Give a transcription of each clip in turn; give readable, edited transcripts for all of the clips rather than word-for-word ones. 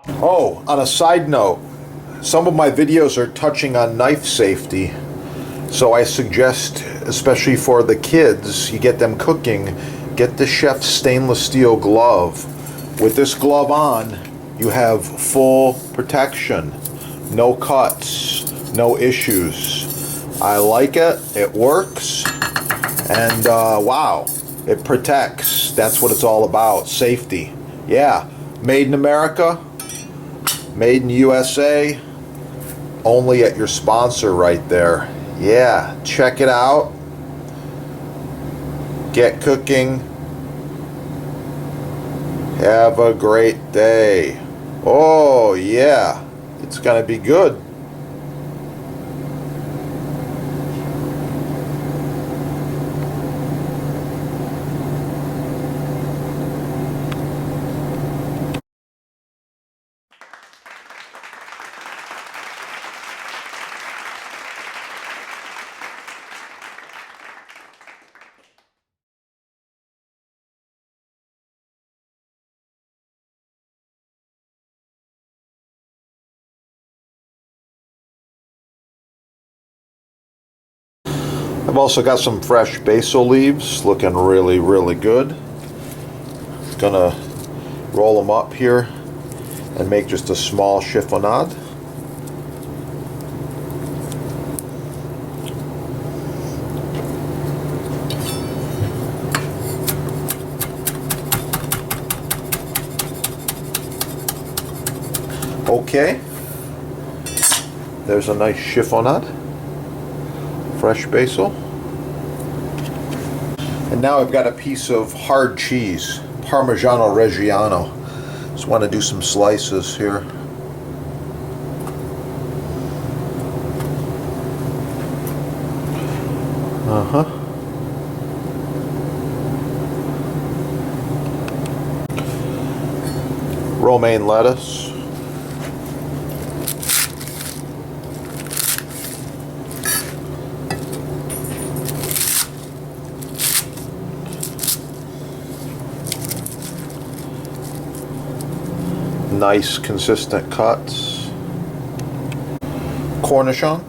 Oh, on a side note, some of my videos are touching on knife safety, so I suggest, especially for the kids, you get them cooking, get the chef's stainless steel glove. With this glove on, you have full protection, no cuts, no issues. I like it, it works, and wow, it protects. That's what it's all about, safety. Yeah, made in America, made in USA, only at your sponsor right there. Yeah, check it out. Get cooking. Have a great day. Oh yeah, it's gonna be good. I've also got some fresh basil leaves, looking really, really good. Gonna roll them up here and make just a small chiffonade. Okay, there's a nice chiffonade, fresh basil. And now I've got a piece of hard cheese, Parmigiano Reggiano. Just want to do some slices here. Romaine lettuce. Nice consistent cuts. Cornichon.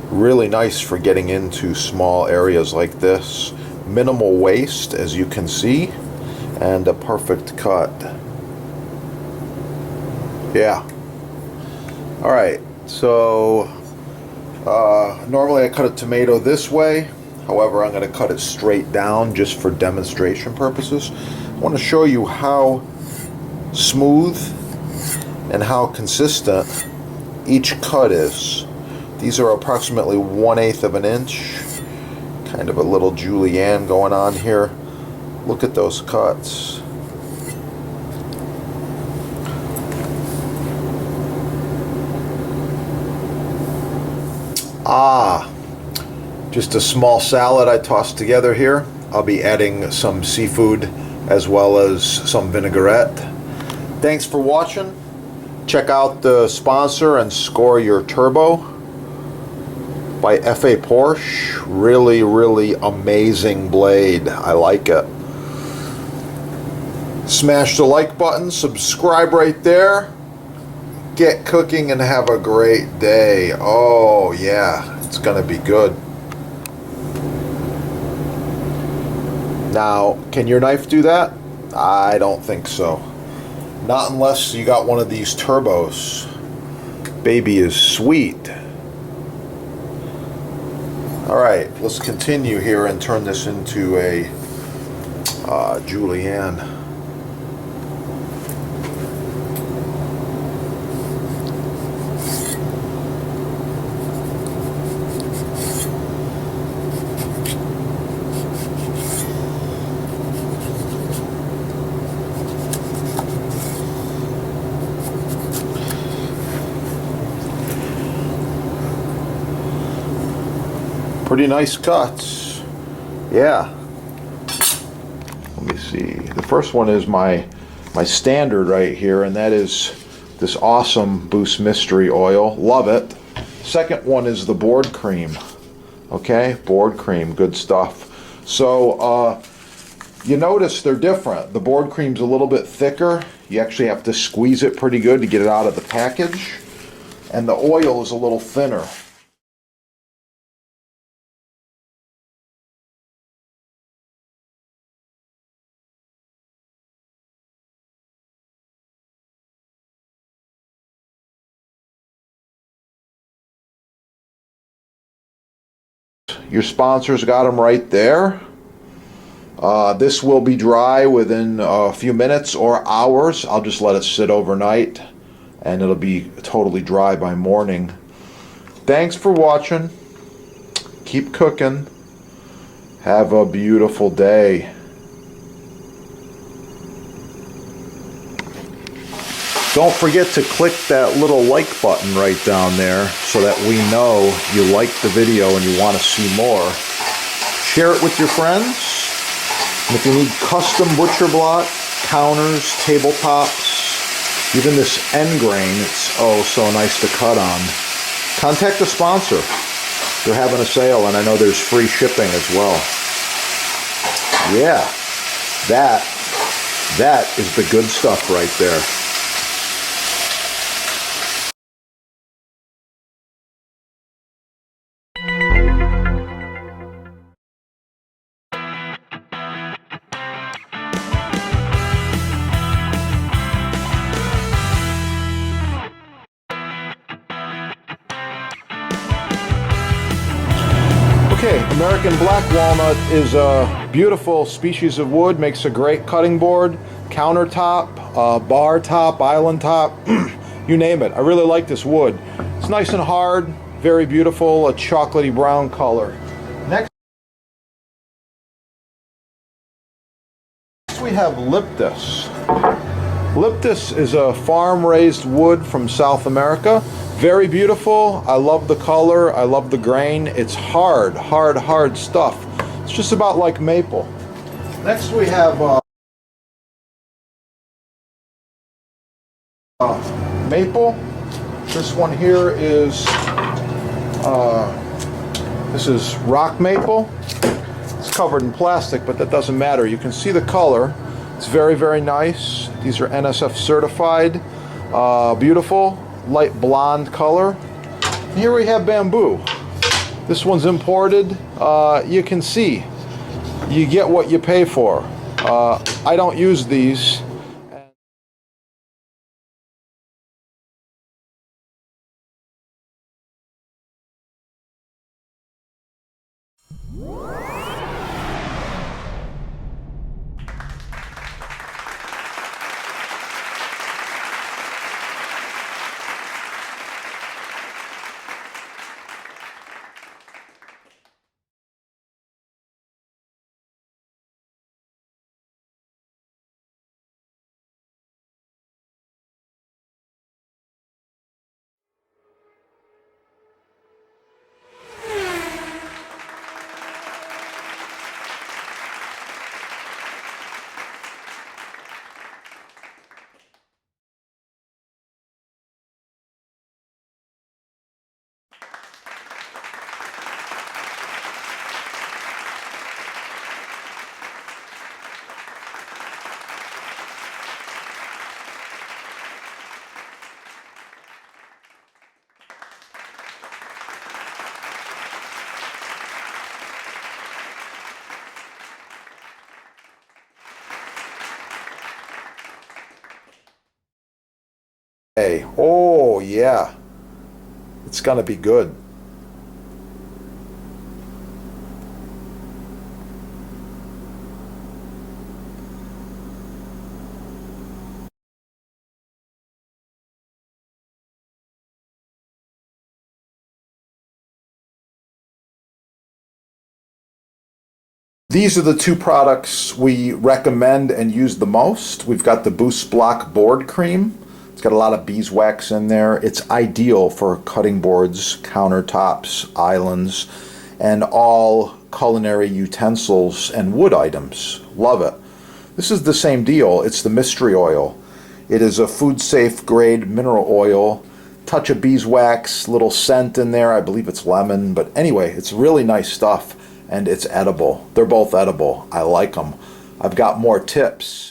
Really nice for getting into small areas like this. Minimal waste, as you can see, and a perfect cut. Yeah. Alright, so normally I cut a tomato this way. However, I'm going to cut it straight down just for demonstration purposes. I want to show you how smooth and how consistent each cut is. These are approximately 1/8 of an inch. Kind of a little julienne going on here. Look at those cuts. Just a small salad I tossed together here. I'll be adding some seafood as well as some vinaigrette. Thanks for watching. Check out the sponsor and score your turbo by F.A. Porsche. Really, really amazing blade. I like it. Smash the like button, subscribe right there. Get cooking and have a great day. Oh yeah, it's gonna be good. Now, can your knife do that? I don't think so. Not unless you got one of these turbos. Baby is sweet. Alright, let's continue here and turn this into a julienne. Pretty nice cuts. Yeah. Let me see. The first one is my standard right here, and that is this awesome Boost Mystery Oil. Love it. Second one is the board cream. Okay, board cream, good stuff. So you notice they're different. The board cream's a little bit thicker. You actually have to squeeze it pretty good to get it out of the package. And the oil is a little thinner. Your sponsors got them right there. This will be dry within a few minutes or hours. I'll just let it sit overnight and it'll be totally dry by morning. Thanks for watching. Keep cooking. Have a beautiful day. Don't forget to click that little like button right down there so that we know you like the video and you want to see more. Share it with your friends. And if you need custom butcher block, counters, tabletops, even this end grain, it's oh so nice to cut on, contact the sponsor. They're having a sale and I know there's free shipping as well. Yeah, that is the good stuff right there. Okay, American black walnut is a beautiful species of wood, makes a great cutting board, countertop, bar top, island top, you name it. I really like this wood. It's nice and hard, very beautiful, a chocolatey brown color. Next we have Liptus. Liptus is a farm-raised wood from South America. Very beautiful. I love the color. I love the grain. It's hard stuff. It's just about like maple. Next we have maple. This one here is this is rock maple. It's covered in plastic, but that doesn't matter. You can see the color. It's very nice. These are NSF certified. Beautiful. Light blonde color. Here we have bamboo. This one's imported. You can see you get what you pay for. I don't use these. Hey, oh yeah, it's gonna be good. These are the two products we recommend and use the most. We've got the Boost Block Board Cream. It's got a lot of beeswax in there. It's ideal for cutting boards, countertops, islands, and all culinary utensils and wood items. Love it. This is the same deal. It's the mystery oil. It is a food-safe grade mineral oil. Touch of beeswax, little scent in there. I believe it's lemon. But anyway, it's really nice stuff, and it's edible. They're both edible. I like them. I've got more tips.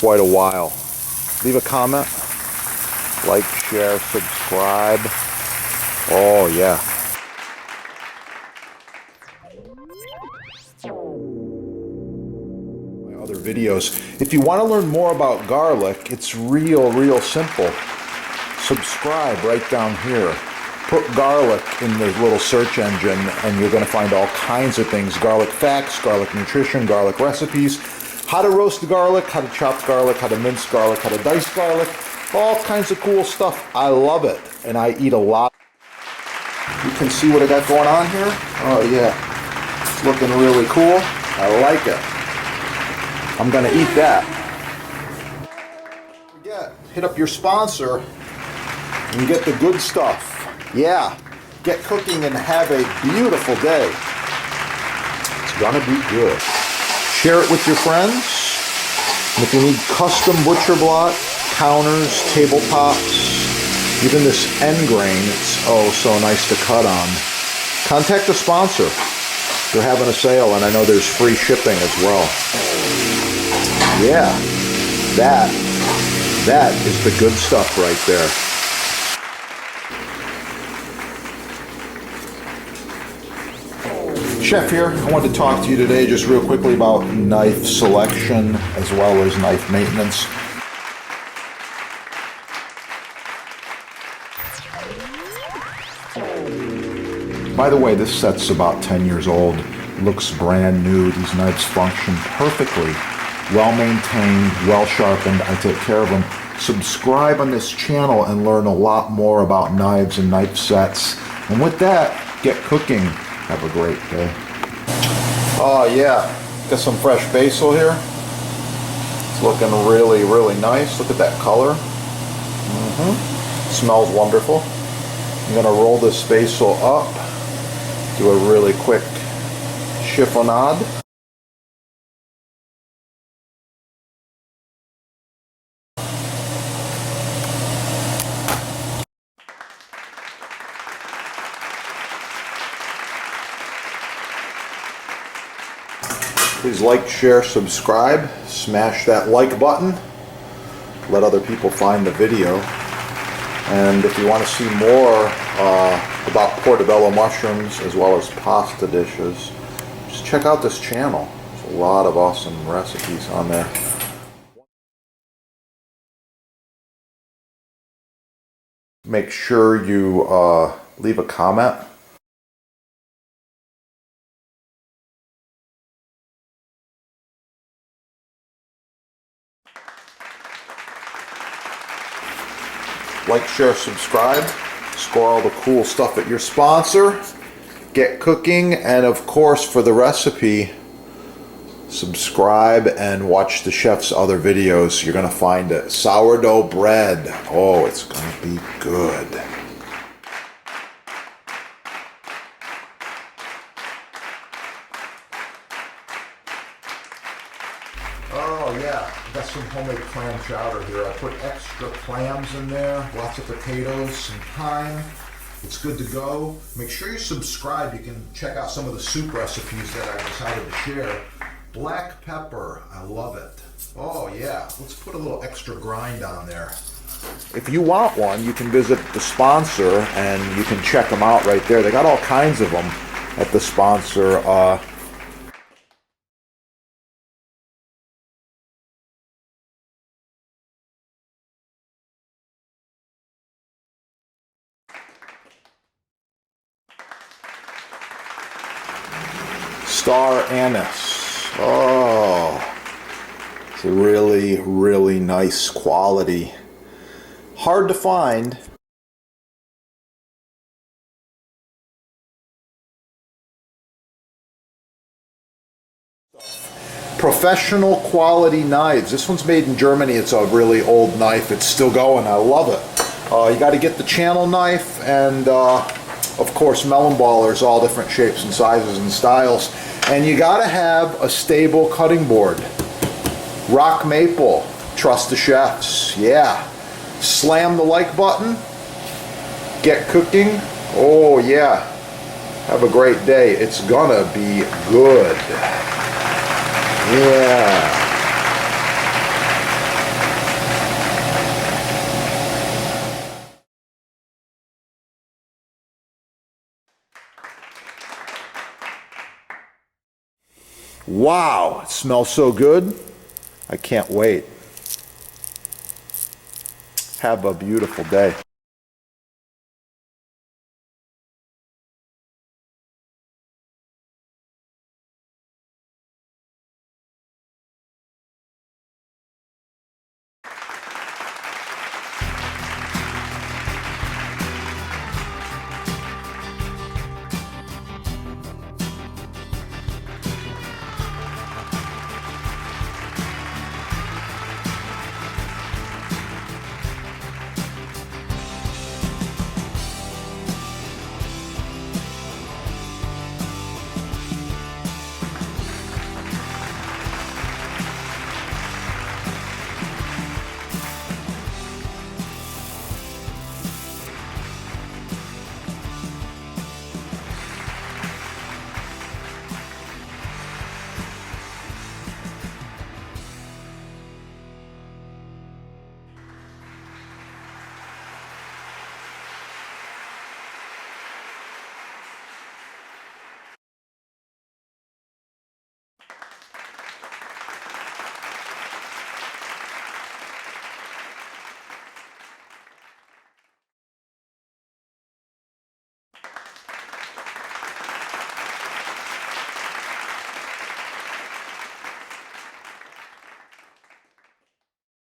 Quite a while. Leave a comment, like, share, subscribe. Oh yeah. My other videos. If you want to learn more about garlic, it's real simple. Subscribe right down here. Put garlic in the little search engine and you're going to find all kinds of things. Garlic facts, garlic nutrition, garlic recipes. How to roast garlic, how to chop garlic, how to mince garlic, how to dice garlic, all kinds of cool stuff. I love it, and I eat a lot. You can see what I got going on here? Oh yeah, it's looking really cool. I like it. I'm gonna eat that. Don't forget, hit up your sponsor and get the good stuff. Yeah, get cooking and have a beautiful day. It's gonna be good. Share it with your friends. And if you need custom butcher block, counters, tabletops, even this end grain, it's oh so nice to cut on. Contact the sponsor. They're having a sale and I know there's free shipping as well. Yeah, that is the good stuff right there. Chef here. I wanted to talk to you today just real quickly about knife selection as well as knife maintenance. By the way, this set's about 10 years old. Looks brand new. These knives function perfectly. Well maintained, well sharpened. I take care of them. Subscribe on this channel and learn a lot more about knives and knife sets. And with that, get cooking. Have a great day. Oh yeah, got some fresh basil here. It's looking really nice. Look at that color. Smells wonderful. I'm gonna roll this basil up. Do a really quick chiffonade. Please like, share, subscribe, smash that like button, let other people find the video. And if you want to see more about portobello mushrooms as well as pasta dishes, just check out this channel. There's a lot of awesome recipes on there. Make sure you leave a comment. Like, share, subscribe, score all the cool stuff at your sponsor, get cooking, and of course for the recipe, subscribe and watch the chef's other videos. You're going to find it. Sourdough bread. Oh, it's going to be good. Oh yeah, got some homemade clam chowder here. I put extra clams in there, lots of potatoes, some thyme, It's good to go. Make sure you subscribe. You can check out some of the soup recipes that I decided to share. Black pepper, I love it. Oh yeah, let's put a little extra grind on there. If you want one, you can visit the sponsor and you can check them out right there. They got all kinds of them at the sponsor. Star anise. Oh, it's a really, really nice quality. Hard to find. Professional quality knives. This one's made in Germany. It's a really old knife. It's still going. I love it. You got to get the channel knife and of course melon ballers, all different shapes and sizes and styles. And you got to have a stable cutting board. Rock maple. Trust the chefs. Yeah. Slam the like button. Get cooking. Oh yeah. Have a great day. It's gonna be good. Yeah. Wow, it smells so good. I can't wait. Have a beautiful day.